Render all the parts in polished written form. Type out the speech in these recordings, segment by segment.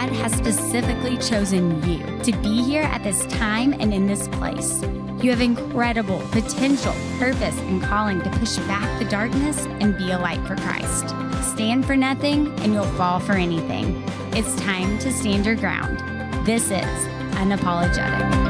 God has specifically chosen you to be here at this time and in this place. You have incredible potential, purpose, and calling to push back the darkness and be a light for Christ. Stand for nothing and you'll fall for anything. It's time to stand your ground. This is Unapologetic.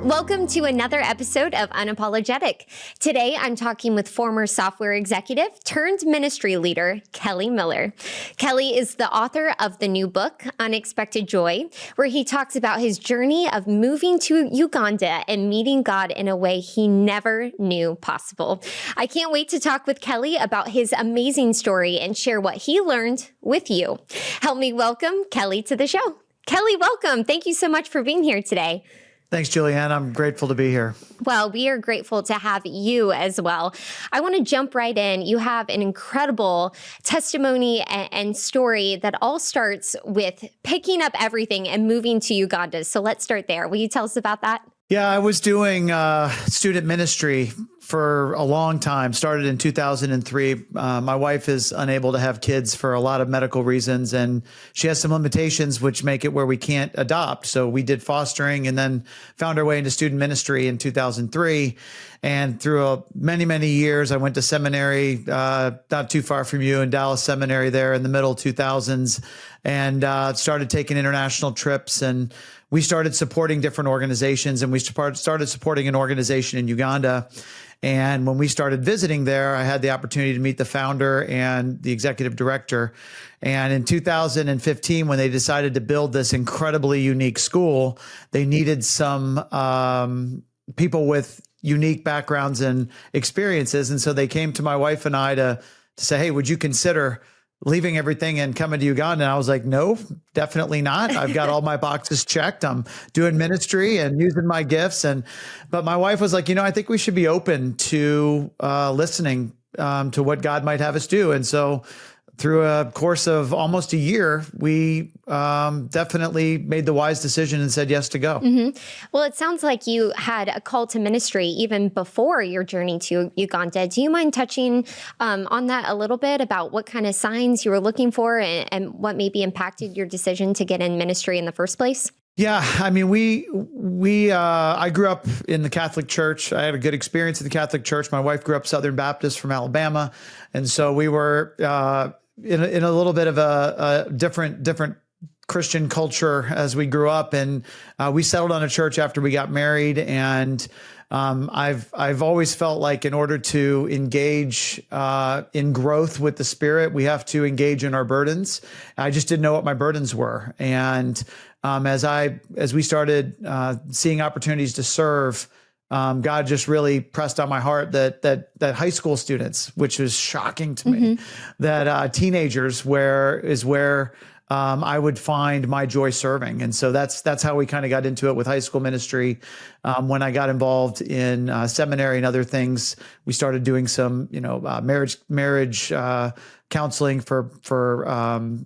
Welcome to another episode of Unapologetic. Today, I'm talking with former software executive turned ministry leader, Kelly Miller. Kelly is the author of the new book, Unexpected Joy, where he talks about his journey of moving to Uganda and meeting God in a way he never knew possible. I can't wait to talk with Kelly about his amazing story and share what he learned with you. Help me welcome Kelly to the show. Kelly, welcome. Thank you so much for being here today. Thanks, Julianne. I'm grateful to be here. Well, we are grateful to have you as well. I want to jump right in. You have an incredible testimony and story that all starts with picking up everything and moving to Uganda. So let's start there. Will you tell us about that? Yeah, I was doing student ministry for a long time, started in 2003. My wife is unable to have kids for a lot of medical reasons, and she has some limitations which make it where we can't adopt. So we did fostering and then found our way into student ministry in 2003. And through many, many years, I went to seminary, not too far from you in Dallas Seminary there in the middle 2000s, and started taking international trips. And we started supporting different organizations, and we started supporting an organization in Uganda. And when we started visiting there, I had the opportunity to meet the founder and the executive director. And in 2015, when they decided to build this incredibly unique school, they needed some people with unique backgrounds and experiences. And so they came to my wife and I to say, hey, would you consider leaving everything and coming to Uganda? And I was like, no, definitely not. I've got all my boxes checked. I'm doing ministry and using my gifts. But my wife was like, I think we should be open to listening to what God might have us do. And so through a course of almost a year, we definitely made the wise decision and said yes to go. Mm-hmm. Well, it sounds like you had a call to ministry even before your journey to Uganda. Do you mind touching on that a little bit about what kind of signs you were looking for and what maybe impacted your decision to get in ministry in the first place? Yeah, I mean, I grew up in the Catholic Church. I had a good experience in the Catholic Church. My wife grew up Southern Baptist from Alabama. And so we were in a little bit of a different Christian culture as we grew up. And we settled on a church after we got married. And I've always felt like in order to engage in growth with the Spirit, we have to engage in our burdens. I just didn't know what my burdens were. And as we started seeing opportunities to serve, God just really pressed on my heart that high school students, which was shocking to me, that teenagers is where I would find my joy serving. And so that's how we kind of got into it with high school ministry. When I got involved in seminary and other things, we started doing some, marriage counseling for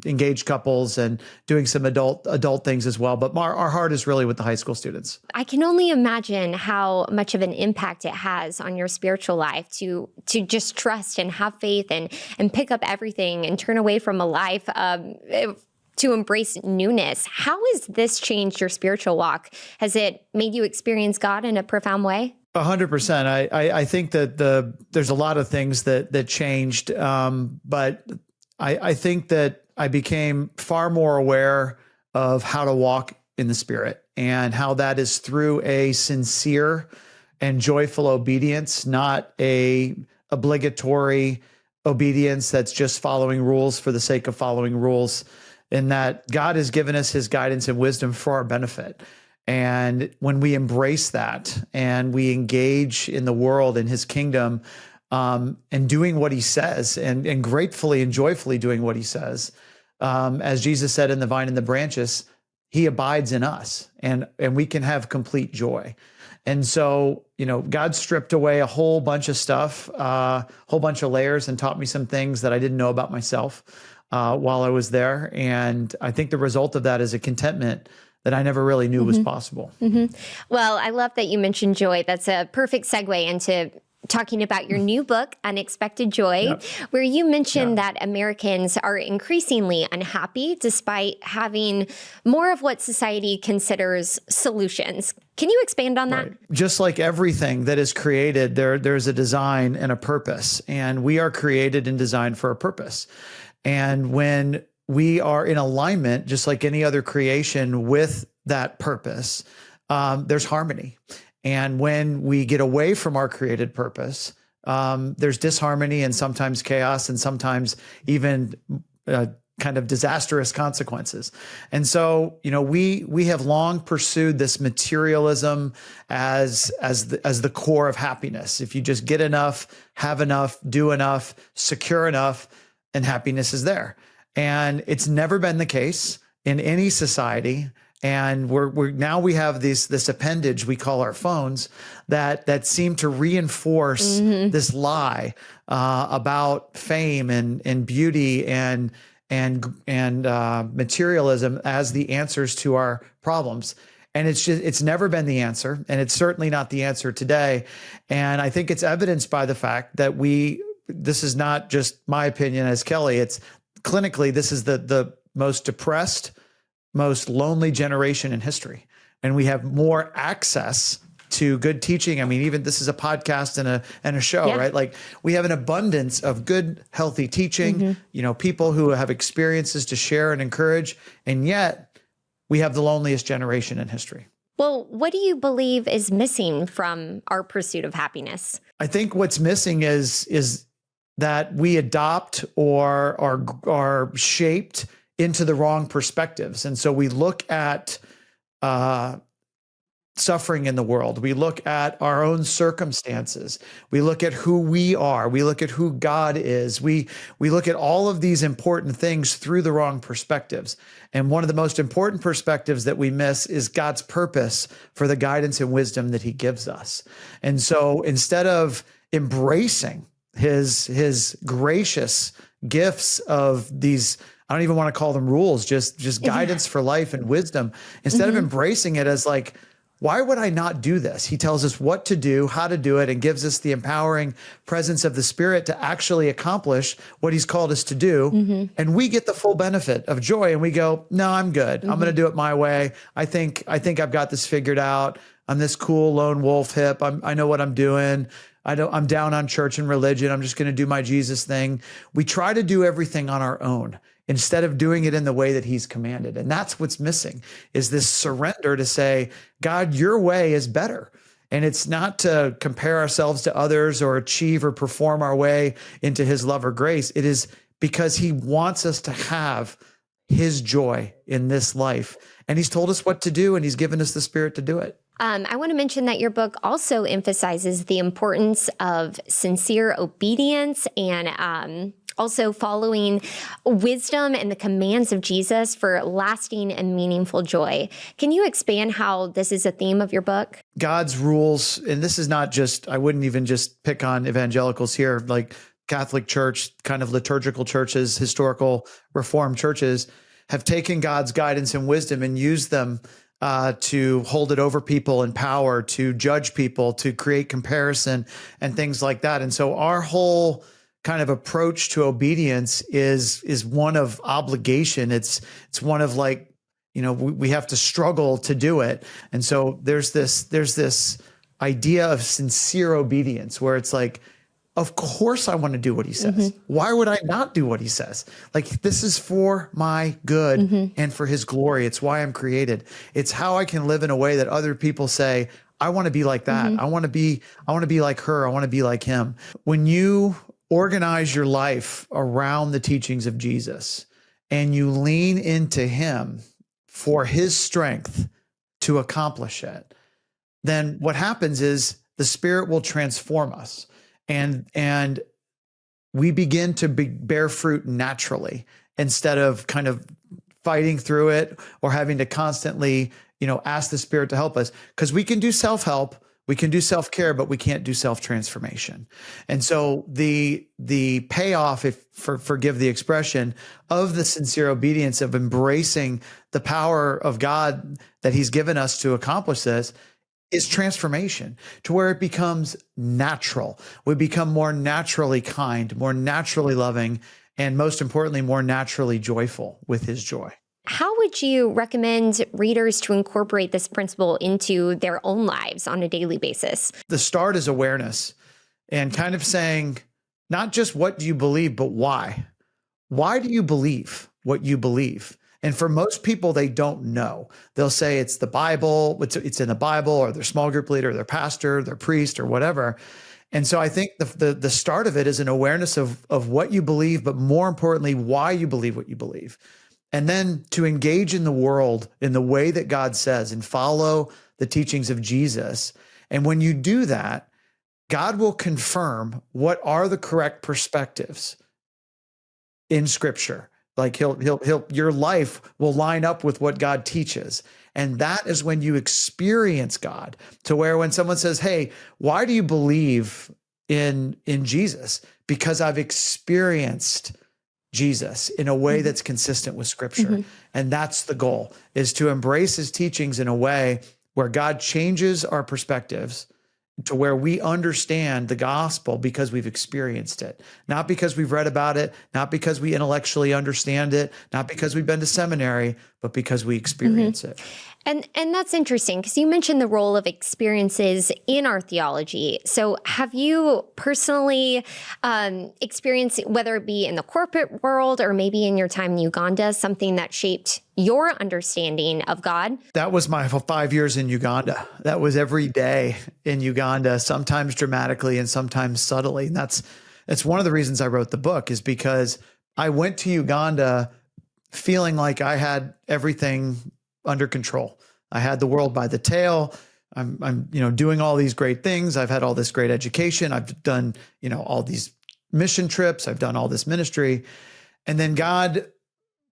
engaged couples and doing some adult things as well. But our heart is really with the high school students. I can only imagine how much of an impact it has on your spiritual life to just trust and have faith and pick up everything and turn away from a life to embrace newness. How has this changed your spiritual walk? Has it made you experience God in a profound way? 100%. I think that there's a lot of things that changed, but I think that I became far more aware of how to walk in the Spirit and how that is through a sincere and joyful obedience, not a obligatory obedience that's just following rules for the sake of following rules, and that God has given us his guidance and wisdom for our benefit. And when we embrace that and we engage in the world, in his kingdom, and doing what he says and gratefully and joyfully doing what he says, as Jesus said in the vine and the branches, he abides in us and we can have complete joy. And so, God stripped away a whole bunch of stuff, a whole bunch of layers, and taught me some things that I didn't know about myself while I was there. And I think the result of that is a contentment that I never really knew was possible. Well, I love that you mentioned joy. That's a perfect segue into talking about your new book, Unexpected Joy, Yep. where you mentioned that Americans are increasingly unhappy despite having more of what society considers solutions. Can you expand on that? Right. Just like everything that is created, there's a design and a purpose, and we are created and designed for a purpose. And when we are in alignment, just like any other creation with that purpose, there's harmony. And when we get away from our created purpose, there's disharmony and sometimes chaos and sometimes even kind of disastrous consequences. And so, we have long pursued this materialism as the core of happiness. If you just get enough, have enough, do enough, secure enough, and happiness is there. And it's never been the case in any society. And we have this appendage we call our phones that seem to reinforce this lie about fame and beauty and materialism as the answers to our problems. And it's never been the answer, and it's certainly not the answer today. And I think it's evidenced by the fact that this is not just my opinion as Kelly. It's clinically, this is the most depressed, most lonely generation in history. And we have more access to good teaching. I mean, even this is a podcast and a show, right? Like, we have an abundance of good, healthy teaching, people who have experiences to share and encourage. And yet we have the loneliest generation in history. Well, what do you believe is missing from our pursuit of happiness? I think what's missing is that we adopt or are shaped into the wrong perspectives. And so we look at suffering in the world. We look at our own circumstances. We look at who we are. We look at who God is. We look at all of these important things through the wrong perspectives. And one of the most important perspectives that we miss is God's purpose for the guidance and wisdom that he gives us. And so instead of embracing his gracious gifts of these, I don't even want to call them rules, just guidance for life and wisdom, instead of embracing it as like, why would I not do this? He tells us what to do, how to do it, and gives us the empowering presence of the Spirit to actually accomplish what he's called us to do. And we get the full benefit of joy, and we go, no, I'm good. I'm going to do it my way. I think I've got this figured out. I'm this cool lone wolf hip. I know what I'm doing. I'm down on church and religion. I'm just going to do my Jesus thing. We try to do everything on our own instead of doing it in the way that he's commanded. And that's what's missing, is this surrender to say, God, your way is better. And it's not to compare ourselves to others or achieve or perform our way into his love or grace. It is because he wants us to have his joy in this life. And he's told us what to do, and he's given us the Spirit to do it. I want to mention that your book also emphasizes the importance of sincere obedience and also following wisdom and the commands of Jesus for lasting and meaningful joy. Can you expand how this is a theme of your book? God's rules, and this is not just, I wouldn't even just pick on evangelicals here, like Catholic Church, kind of liturgical churches, historical Reformed churches, have taken God's guidance and wisdom and used them to hold it over people in power, to judge people, to create comparison and things like that. And so our whole kind of approach to obedience is one of obligation. It's one of like, we have to struggle to do it. And so there's this idea of sincere obedience where it's like, of course I want to do what he says. Why would I not do what he says? Like, this is for my good and for his glory. It's why I'm created. It's how I can live in a way that other people say, I want to be like that. I want to be like her. I want to be like him. When you organize your life around the teachings of Jesus and you lean into him for his strength to accomplish it, then what happens is the Spirit will transform us. And we begin to bear fruit naturally instead of kind of fighting through it or having to constantly, ask the Spirit to help us. Because we can do self-help, we can do self-care, but we can't do self-transformation. And so the payoff, forgive the expression, of the sincere obedience of embracing the power of God that he's given us to accomplish this is transformation to where it becomes natural. We become more naturally kind, more naturally loving, and most importantly, more naturally joyful with his joy. How would you recommend readers to incorporate this principle into their own lives on a daily basis? The start is awareness and kind of saying, not just what do you believe, but why? Why do you believe what you believe? And for most people, they don't know. They'll say it's the Bible, it's in the Bible, or their small group leader, their pastor, their priest, or whatever. And so I think the start of it is an awareness of what you believe, but more importantly, why you believe what you believe. And then to engage in the world in the way that God says and follow the teachings of Jesus. And when you do that, God will confirm what are the correct perspectives in Scripture. Like your life will line up with what God teaches. And that is when you experience God, to where when someone says, hey, why do you believe in Jesus? Because I've experienced Jesus in a way that's consistent with Scripture. And that's the goal, is to embrace his teachings in a way where God changes our perspectives to where we understand the gospel because we've experienced it, not because we've read about it, not because we intellectually understand it, not because we've been to seminary, but because we experience it. And that's interesting because you mentioned the role of experiences in our theology. So have you personally experienced, whether it be in the corporate world or maybe in your time in Uganda, something that shaped your understanding of God? That was my 5 years in Uganda. That was every day in Uganda, sometimes dramatically and sometimes subtly. And that's one of the reasons I wrote the book, is because I went to Uganda feeling like I had everything under control. I had the world by the tail. I'm doing all these great things. I've had all this great education. I've done, all these mission trips. I've done all this ministry. And then God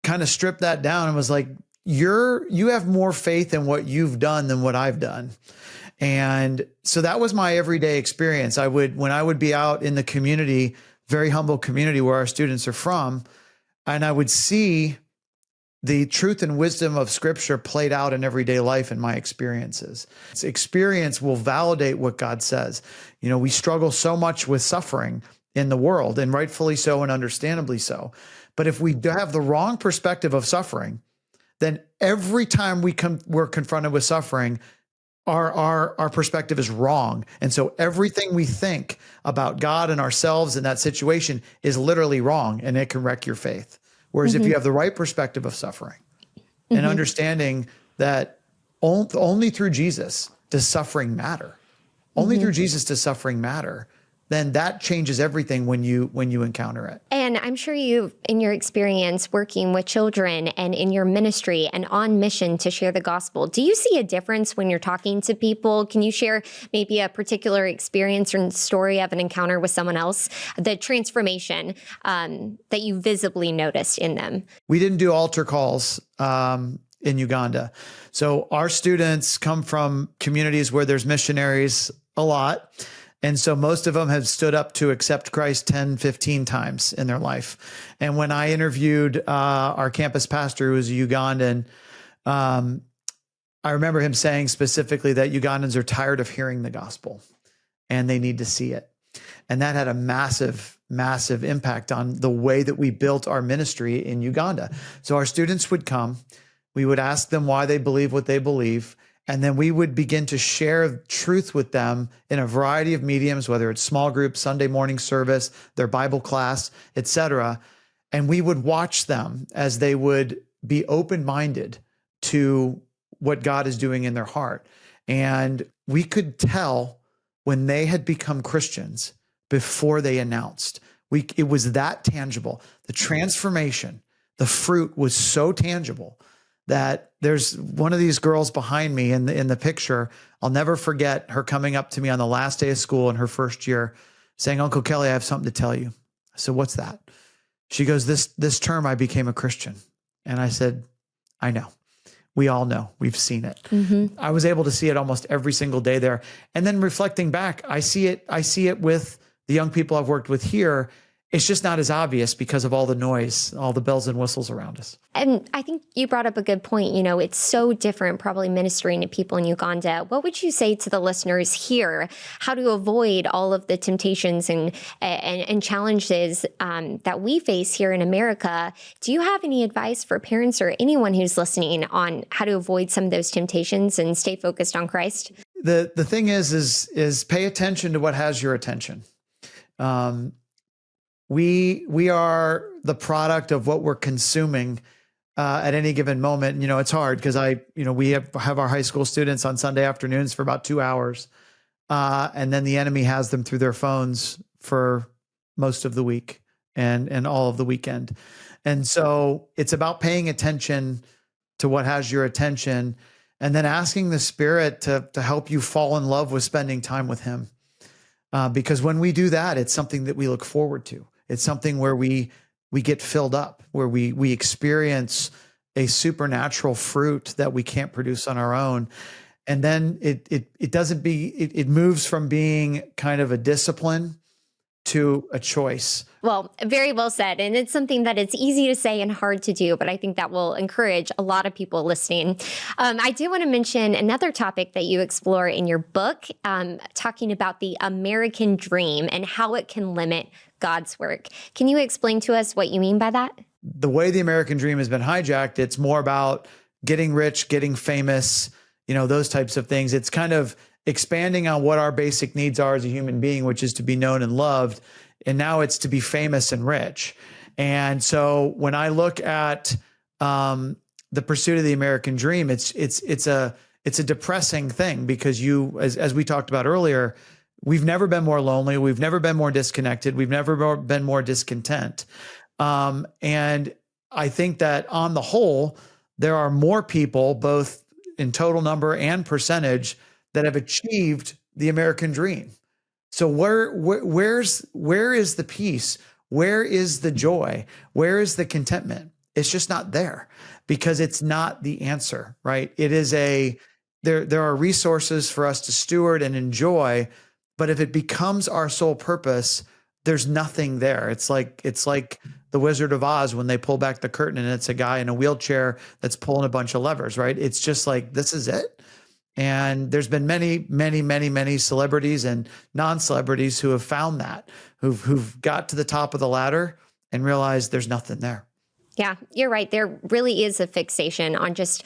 kind of stripped that down and was like, you have more faith in what you've done than what I've done. And so that was my everyday experience. When I would be out in the community, very humble community where our students are from, and I would see the truth and wisdom of Scripture played out in everyday life in my experiences. Experience will validate what God says. We struggle so much with suffering in the world, and rightfully so and understandably so. But if we have the wrong perspective of suffering, then every time we're confronted with suffering, our perspective is wrong. And so everything we think about God and ourselves in that situation is literally wrong, and it can wreck your faith. Whereas if you have the right perspective of suffering and understanding that only through Jesus does suffering matter, only through Jesus does suffering matter, then that changes everything when you encounter it. And I'm sure you've, in your experience working with children and in your ministry and on mission to share the gospel, do you see a difference when you're talking to people? Can you share maybe a particular experience or story of an encounter with someone else, the transformation that you visibly noticed in them? We didn't do altar calls in Uganda. So our students come from communities where there's missionaries a lot. And so most of them have stood up to accept Christ 10, 15 times in their life. And when I interviewed our campus pastor, who was a Ugandan, I remember him saying specifically that Ugandans are tired of hearing the gospel and they need to see it. And that had a massive, massive impact on the way that we built our ministry in Uganda. So our students would come, we would ask them why they believe what they believe, and then we would begin to share truth with them in a variety of mediums, whether it's small group, Sunday morning service, their Bible class, etc. And we would watch them as they would be open-minded to what God is doing in their heart. And we could tell when they had become Christians before they announced. It was that tangible. The transformation, the fruit was so tangible that there's one of these girls behind me in the picture. I'll never forget her coming up to me on the last day of school in her first year saying, "Uncle Kelly, I have something to tell you." I said, "What's that?" She goes, this term I became a Christian. And I said, "I know. We all know. We've seen it." I was able to see it almost every single day there. And then reflecting back, I see it with the young people I've worked with here. it's just not as obvious because of all the noise, all the bells and whistles around us. And I think you brought up a good point. It's so different probably ministering to people in Uganda. What would you say to the listeners here, how to avoid all of the temptations and challenges that we face here in America? Do you have any advice for parents or anyone who's listening on how to avoid some of those temptations and stay focused on Christ? The thing is pay attention to what has your attention. We are the product of what we're consuming at any given moment. It's hard because we have our high school students on Sunday afternoons for about 2 hours. And then the enemy has them through their phones for most of the week and all of the weekend. And so it's about paying attention to what has your attention and then asking the Spirit to help you fall in love with spending time with him. Because when we do that, it's something that we look forward to. It's something where we get filled up, where we experience a supernatural fruit that we can't produce on our own. And then it moves from being kind of a discipline to a choice. Well, very well said. And it's something that it's easy to say and hard to do, but I think that will encourage a lot of people listening. I do want to mention another topic that you explore in your book, talking about the American dream and how it can limit God's work. Can you explain to us what you mean by that? The way the American dream has been hijacked, it's more about getting rich, getting famous, those types of things. It's kind of expanding on what our basic needs are as a human being, which is to be known and loved. And now it's to be famous and rich. And so when I look at the pursuit of the American dream, it's a depressing thing because as we talked about earlier, we've never been more lonely. We've never been more disconnected. We've never been more discontent. And I think that on the whole, there are more people, both in total number and percentage, that have achieved the American dream. So where is the peace? Where is the joy? Where is the contentment? It's just not there because it's not the answer, right? It is there are resources for us to steward and enjoy, but if it becomes our sole purpose, there's nothing there. It's like the Wizard of Oz when they pull back the curtain and it's a guy in a wheelchair that's pulling a bunch of levers, right? It's just like, this is it. And there's been many, many, many, many celebrities and non-celebrities who have found that, who've got to the top of the ladder and realized there's nothing there. Yeah, you're right. There really is a fixation on just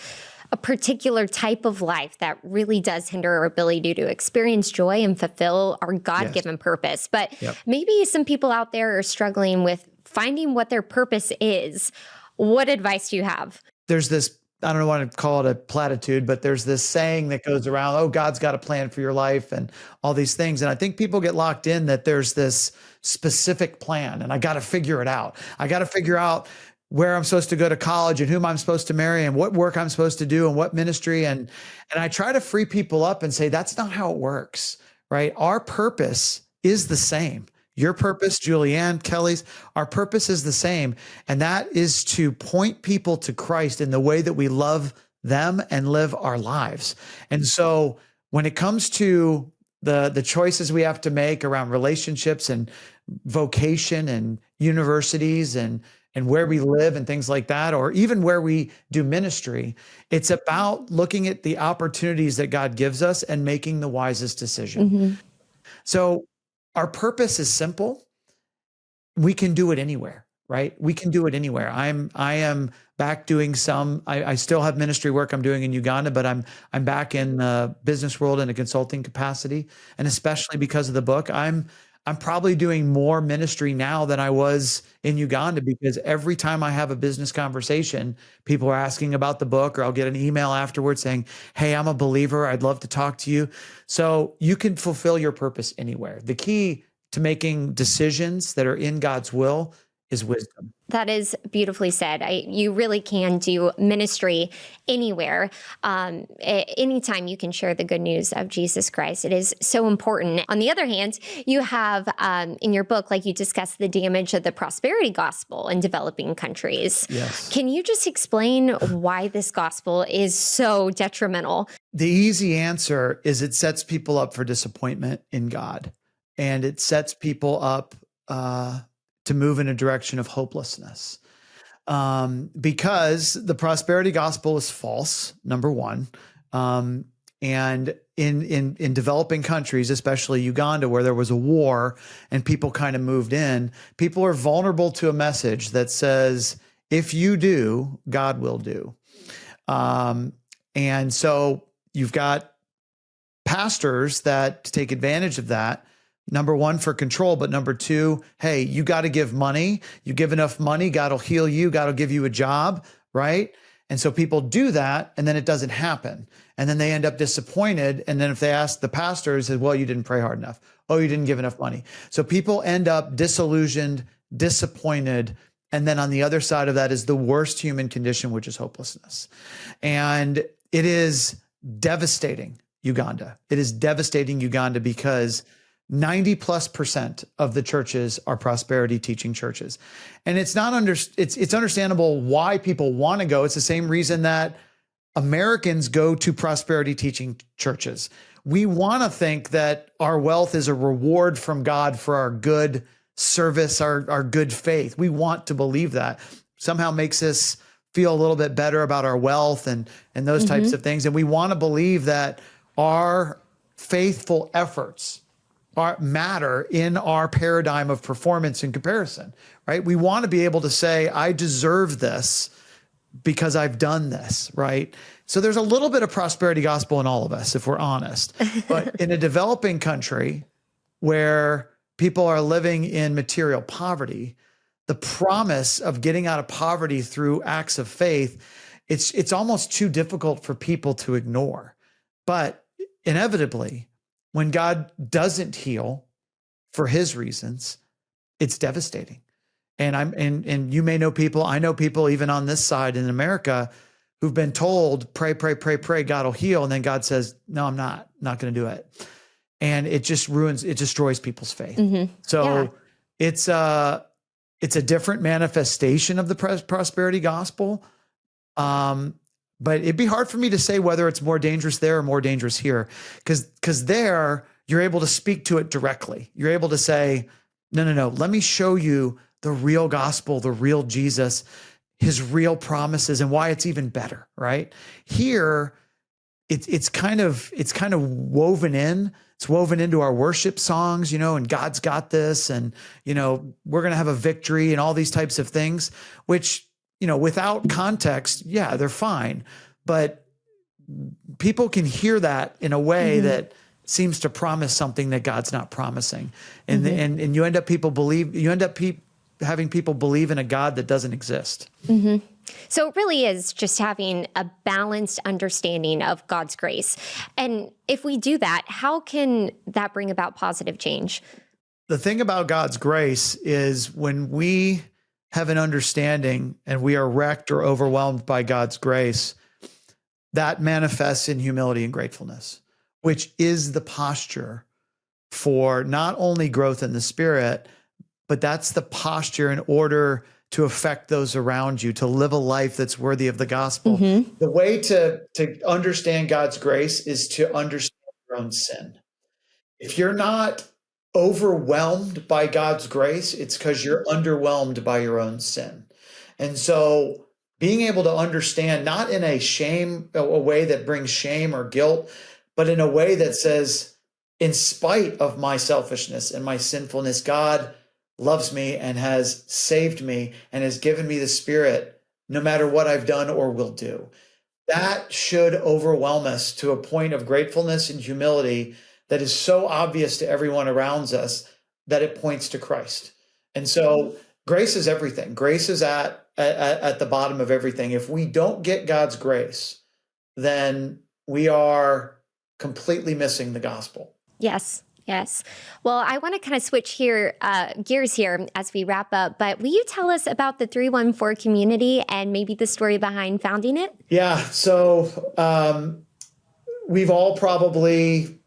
a particular type of life that really does hinder our ability to experience joy and fulfill our God-given purpose. But maybe some people out there are struggling with finding what their purpose is. What advice do you have? There's this, I don't want to call it a platitude, but there's this saying that goes around, oh, God's got a plan for your life and all these things. And I think people get locked in that there's this specific plan and I got to figure it out. I got to figure out where I'm supposed to go to college and whom I'm supposed to marry and what work I'm supposed to do and what ministry. And I try to free people up and say, that's not how it works, right? Our purpose is the same. Your purpose, Julianne, Kelly's, our purpose is the same. And that is to point people to Christ in the way that we love them and live our lives. And so when it comes to the choices we have to make around relationships and vocation and universities and where we live and things like that, or even where we do ministry, it's about looking at the opportunities that God gives us and making the wisest decision. Mm-hmm. So our purpose is simple. We can do it anywhere, right? We can do it anywhere. I am back doing I still have ministry work I'm doing in Uganda, but I'm back in the business world in a consulting capacity. And especially because of the book, I'm probably doing more ministry now than I was in Uganda, because every time I have a business conversation, people are asking about the book, or I'll get an email afterwards saying, hey, I'm a believer. I'd love to talk to you. So you can fulfill your purpose anywhere. The key to making decisions that are in God's will is wisdom. That is beautifully said. You really can do ministry anywhere. Anytime you can share the good news of Jesus Christ, it is so important. On the other hand, you have in your book, like you discuss the damage of the prosperity gospel in developing countries. Yes. Can you just explain why this gospel is so detrimental? The easy answer is it sets people up for disappointment in God, and it sets people up to move in a direction of hopelessness. Because the prosperity gospel is false, number one. And in developing countries, especially Uganda, where there was a war and people kind of moved in, people are vulnerable to a message that says, if you do, God will do. And so you've got pastors that take advantage of that. Number one, for control, but number two, hey, you got to give money. You give enough money, God will heal you. God will give you a job, right? And so people do that, and then it doesn't happen. And then they end up disappointed. And then if they ask the pastor, he says, well, you didn't pray hard enough. Oh, you didn't give enough money. So people end up disillusioned, disappointed. And then on the other side of that is the worst human condition, which is hopelessness. And it is devastating Uganda. It is devastating Uganda because 90+% of the churches are prosperity teaching churches. And it's understandable why people want to go. It's the same reason that Americans go to prosperity teaching churches. We want to think that our wealth is a reward from God for our good service, our good faith. We want to believe that. Somehow makes us feel a little bit better about our wealth and those types of things. And we want to believe that our faithful efforts matter in our paradigm of performance and comparison, right? We want to be able to say, I deserve this because I've done this, right? So there's a little bit of prosperity gospel in all of us, if we're honest. But in a developing country where people are living in material poverty, the promise of getting out of poverty through acts of faith, it's almost too difficult for people to ignore. But inevitably, when God doesn't heal for his reasons, it's devastating. And you may know people, I know people even on this side in America who've been told, pray, God will heal. And then God says, no, I'm not going to do it. And it just destroys people's faith. So it's a different manifestation of the prosperity gospel. But it'd be hard for me to say whether it's more dangerous there or more dangerous here, because there you're able to speak to it directly. You're able to say, no, let me show you the real gospel, the real Jesus, his real promises, and why it's even better, right? Here, it's kind of woven in. It's woven into our worship songs, and God's got this, and we're going to have a victory and all these types of things, which without context, yeah, they're fine. But people can hear that in a way that seems to promise something that God's not promising. And and you end up having people believe in a God that doesn't exist. So it really is just having a balanced understanding of God's grace. And if we do that, how can that bring about positive change? The thing about God's grace is when we have an understanding and we are wrecked or overwhelmed by God's grace, that manifests in humility and gratefulness, which is the posture for not only growth in the Spirit, but that's the posture in order to affect those around you, to live a life that's worthy of the gospel. The way to understand God's grace is to understand your own sin. If you're not overwhelmed by God's grace, it's because you're underwhelmed by your own sin. And so being able to understand, not in a way that brings shame or guilt, but in a way that says, in spite of my selfishness and my sinfulness, God loves me and has saved me and has given me the Spirit no matter what I've done or will do. That should overwhelm us to a point of gratefulness and humility that is so obvious to everyone around us that it points to Christ. And so grace is everything. Grace is at the bottom of everything. If we don't get God's grace, then we are completely missing the gospel. Yes. Well, I want to kind of switch gears here as we wrap up, but will you tell us about the 314 community and maybe the story behind founding it? Yeah. So we've all probably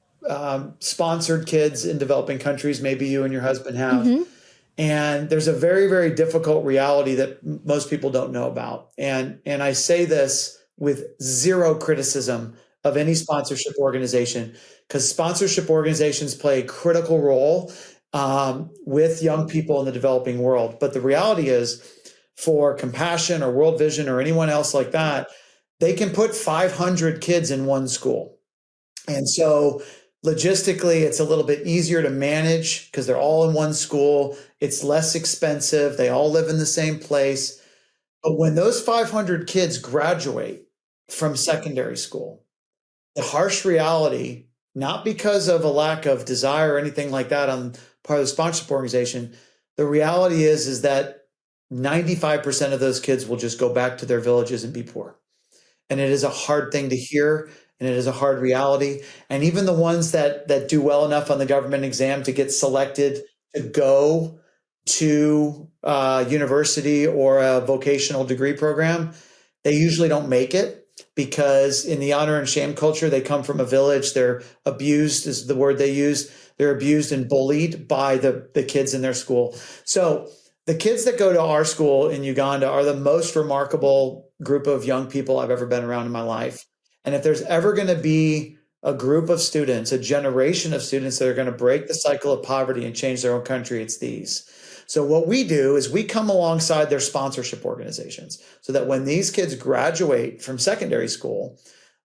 sponsored kids in developing countries. Maybe you and your husband have. And there's a very, very difficult reality that most people don't know about. And I say this with zero criticism of any sponsorship organization, because sponsorship organizations play a critical role with young people in the developing world. But the reality is, for Compassion or World Vision or anyone else like that, they can put 500 kids in one school. And so logistically, it's a little bit easier to manage because they're all in one school. It's less expensive. They all live in the same place. But when those 500 kids graduate from secondary school, the harsh reality, not because of a lack of desire or anything like that on part of the sponsorship organization, the reality is that 95% of those kids will just go back to their villages and be poor. And it is a hard thing to hear, and it is a hard reality. And even the ones that do well enough on the government exam to get selected to go to university or a vocational degree program, they usually don't make it because in the honor and shame culture, they come from a village. They're abused is the word they use. They're abused and bullied by the kids in their school. So the kids that go to our school in Uganda are the most remarkable group of young people I've ever been around in my life. And if there's ever going to be a group of students, a generation of students that are going to break the cycle of poverty and change their own country, it's these. So what we do is we come alongside their sponsorship organizations so that when these kids graduate from secondary school,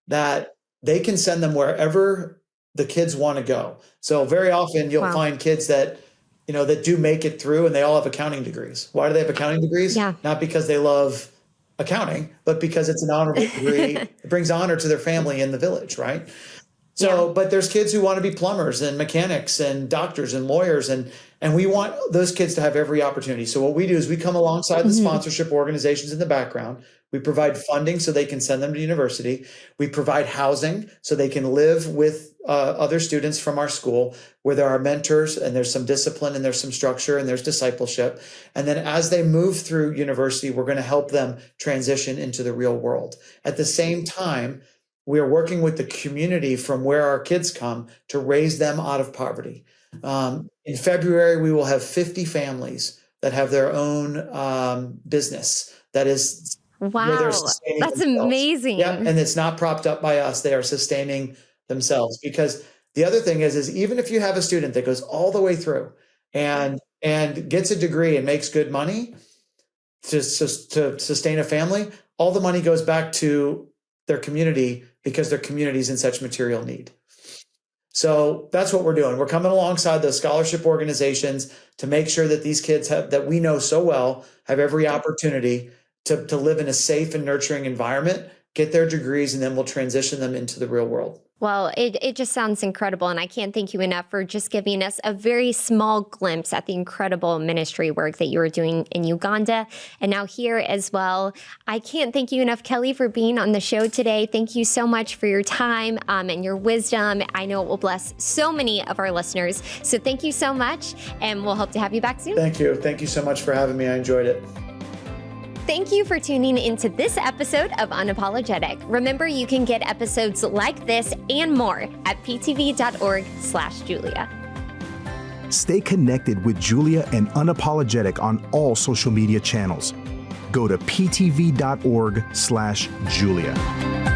that they can send them wherever the kids want to go. So very often you'll find kids that that do make it through and they all have accounting degrees. Why do they have accounting degrees? Yeah. Not because they love accounting, but because it's an honorable degree. It brings honor to their family in the village, right? So, but there's kids who want to be plumbers and mechanics and doctors and lawyers, and we want those kids to have every opportunity. So what we do is we come alongside the sponsorship organizations in the background. We provide funding so they can send them to university. We provide housing so they can live with other students from our school where there are mentors and there's some discipline and there's some structure and there's discipleship. And then as they move through university, we're going to help them transition into the real world. At the same time, we are working with the community from where our kids come to raise them out of poverty. In February, we will have 50 families that have their own business that is wow, that's themselves. Amazing. Yeah, and it's not propped up by us. They are sustaining themselves. Because the other thing is even if you have a student that goes all the way through and gets a degree and makes good money to sustain a family, all the money goes back to their community because their community is in such material need. So that's what we're doing. We're coming alongside those scholarship organizations to make sure that these kids that we know so well have every opportunity to live in a safe and nurturing environment, get their degrees, and then we'll transition them into the real world. Well, it just sounds incredible. And I can't thank you enough for just giving us a very small glimpse at the incredible ministry work that you are doing in Uganda and now here as well. I can't thank you enough, Kelly, for being on the show today. Thank you so much for your time and your wisdom. I know it will bless so many of our listeners. So thank you so much. And we'll hope to have you back soon. Thank you. Thank you so much for having me. I enjoyed it. Thank you for tuning into this episode of Unapologetic. Remember, you can get episodes like this and more at ptv.org/Julia. Stay connected with Julia and Unapologetic on all social media channels. Go to ptv.org/Julia.